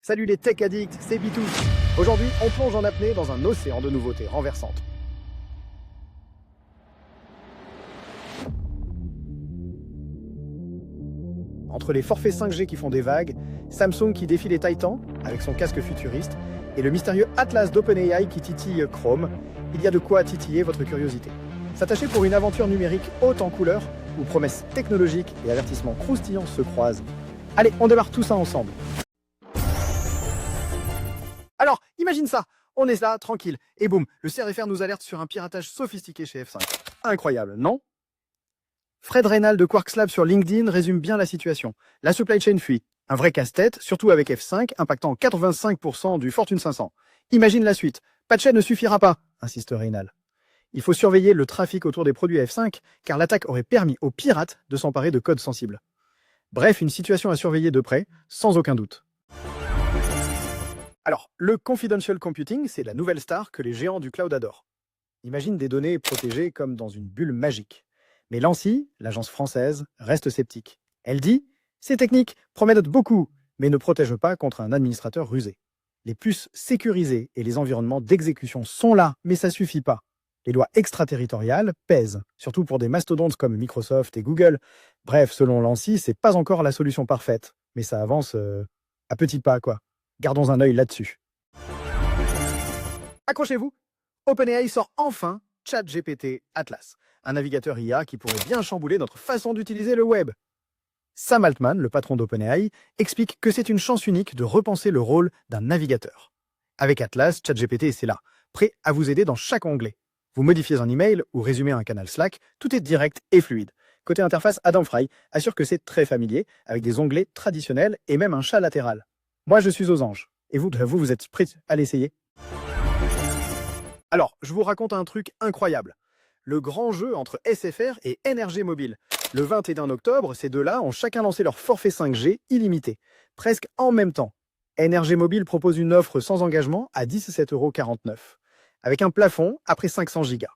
Salut les tech addicts, c'est Bitou. Aujourd'hui, on plonge en apnée dans un océan de nouveautés renversantes. Entre les forfaits 5G qui font des vagues, Samsung qui défie les Titans avec son casque futuriste et le mystérieux Atlas d'OpenAI qui titille Chrome, il y a de quoi titiller votre curiosité. S'attacher pour une aventure numérique haute en couleurs où promesses technologiques et avertissements croustillants se croisent. Allez, on démarre tout ça ensemble. Alors, imagine ça, on est là, tranquille, et boum, le CRFR nous alerte sur un piratage sophistiqué chez F5. Incroyable, non? Fred Reynal de Quarks Lab sur LinkedIn résume bien la situation. La supply chain fuit. Un vrai casse-tête, surtout avec F5, impactant 85% du Fortune 500. Imagine la suite. Patcher ne suffira pas, insiste Reynal. Il faut surveiller le trafic autour des produits F5, car l'attaque aurait permis aux pirates de s'emparer de codes sensibles. Bref, une situation à surveiller de près, sans aucun doute. Alors, le confidential computing, c'est la nouvelle star que les géants du cloud adorent. Imagine des données protégées comme dans une bulle magique. Mais l'ANSSI, l'agence française, reste sceptique. Elle dit « Ces techniques promettent beaucoup, mais ne protègent pas contre un administrateur rusé. Les puces sécurisées et les environnements d'exécution sont là, mais ça suffit pas. Les lois extraterritoriales pèsent, surtout pour des mastodontes comme Microsoft et Google. Bref, selon l'ANSSI, c'est pas encore la solution parfaite, mais ça avance à petits pas, quoi. Gardons un œil là-dessus. Accrochez-vous, OpenAI sort enfin ChatGPT Atlas, un navigateur IA qui pourrait bien chambouler notre façon d'utiliser le web. Sam Altman, le patron d'OpenAI, explique que c'est une chance unique de repenser le rôle d'un navigateur. Avec Atlas, ChatGPT, c'est là, prêt à vous aider dans chaque onglet. Vous modifiez un email ou résumez un canal Slack, tout est direct et fluide. Côté interface, Adam Fry assure que c'est très familier, avec des onglets traditionnels et même un chat latéral. Moi, je suis aux anges. Et vous êtes prêts à l'essayer? Alors, je vous raconte un truc incroyable. Le grand jeu entre SFR et NRG Mobile. Le 21 octobre, ces deux-là ont chacun lancé leur forfait 5G illimité, presque en même temps. NRG Mobile propose une offre sans engagement à 17,49 €, avec un plafond après 500 Go.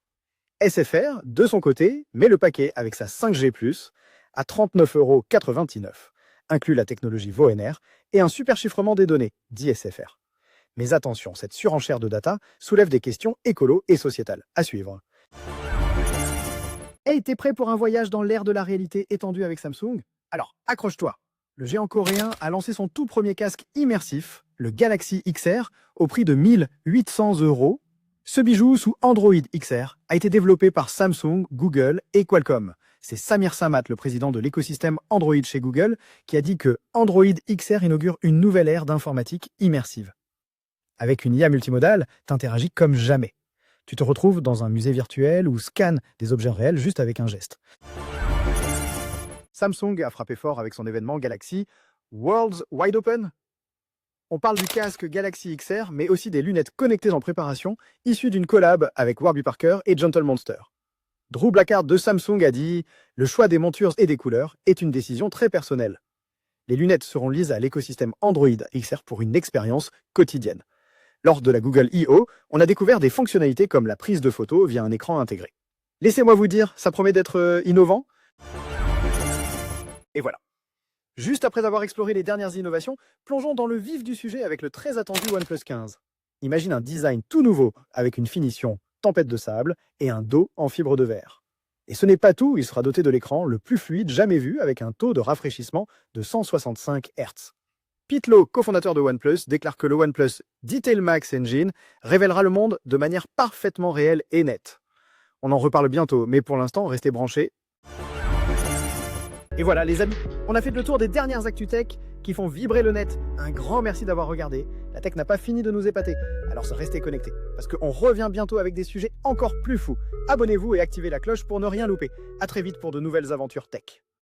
SFR, de son côté, met le paquet avec sa 5G+, à 39,99 €, inclut la technologie VoNR et un superchiffrement des données, dit SFR. Mais attention, cette surenchère de data soulève des questions écolo et sociétales. À suivre. Hey, t'es prêt pour un voyage dans l'ère de la réalité étendue avec Samsung? Alors, accroche-toi. Le géant coréen a lancé son tout premier casque immersif, le Galaxy XR, au prix de 1 800 €. Ce bijou sous Android XR a été développé par Samsung, Google et Qualcomm. C'est Samir Samat, le président de l'écosystème Android chez Google, qui a dit que Android XR inaugure une nouvelle ère d'informatique immersive. Avec une IA multimodale, t'interagis comme jamais. Tu te retrouves dans un musée virtuel ou scannes des objets réels juste avec un geste. Samsung a frappé fort avec son événement Galaxy Worlds Wide Open. On parle du casque Galaxy XR, mais aussi des lunettes connectées en préparation, issues d'une collab avec Warby Parker et Gentle Monster. Drew Blackard de Samsung a dit « Le choix des montures et des couleurs est une décision très personnelle. Les lunettes seront liées à l'écosystème Android XR pour une expérience quotidienne. » Lors de la Google I.O., on a découvert des fonctionnalités comme la prise de photos via un écran intégré. Laissez-moi vous dire, ça promet d'être innovant. Et voilà. Juste après avoir exploré les dernières innovations, plongeons dans le vif du sujet avec le très attendu OnePlus 15. Imagine un design tout nouveau avec une finition tempête de sable et un dos en fibre de verre. Et ce n'est pas tout, il sera doté de l'écran le plus fluide jamais vu avec un taux de rafraîchissement de 165 Hz. Pete Lowe, cofondateur de OnePlus, déclare que le OnePlus Detail Max Engine révélera le monde de manière parfaitement réelle et nette. On en reparle bientôt, mais pour l'instant, restez branchés. Et voilà les amis, on a fait le tour des dernières actus tech qui font vibrer le net. Un grand merci d'avoir regardé. La tech n'a pas fini de nous épater, alors restez connectés, parce qu'on revient bientôt avec des sujets encore plus fous. Abonnez-vous et activez la cloche pour ne rien louper. À très vite pour de nouvelles aventures tech.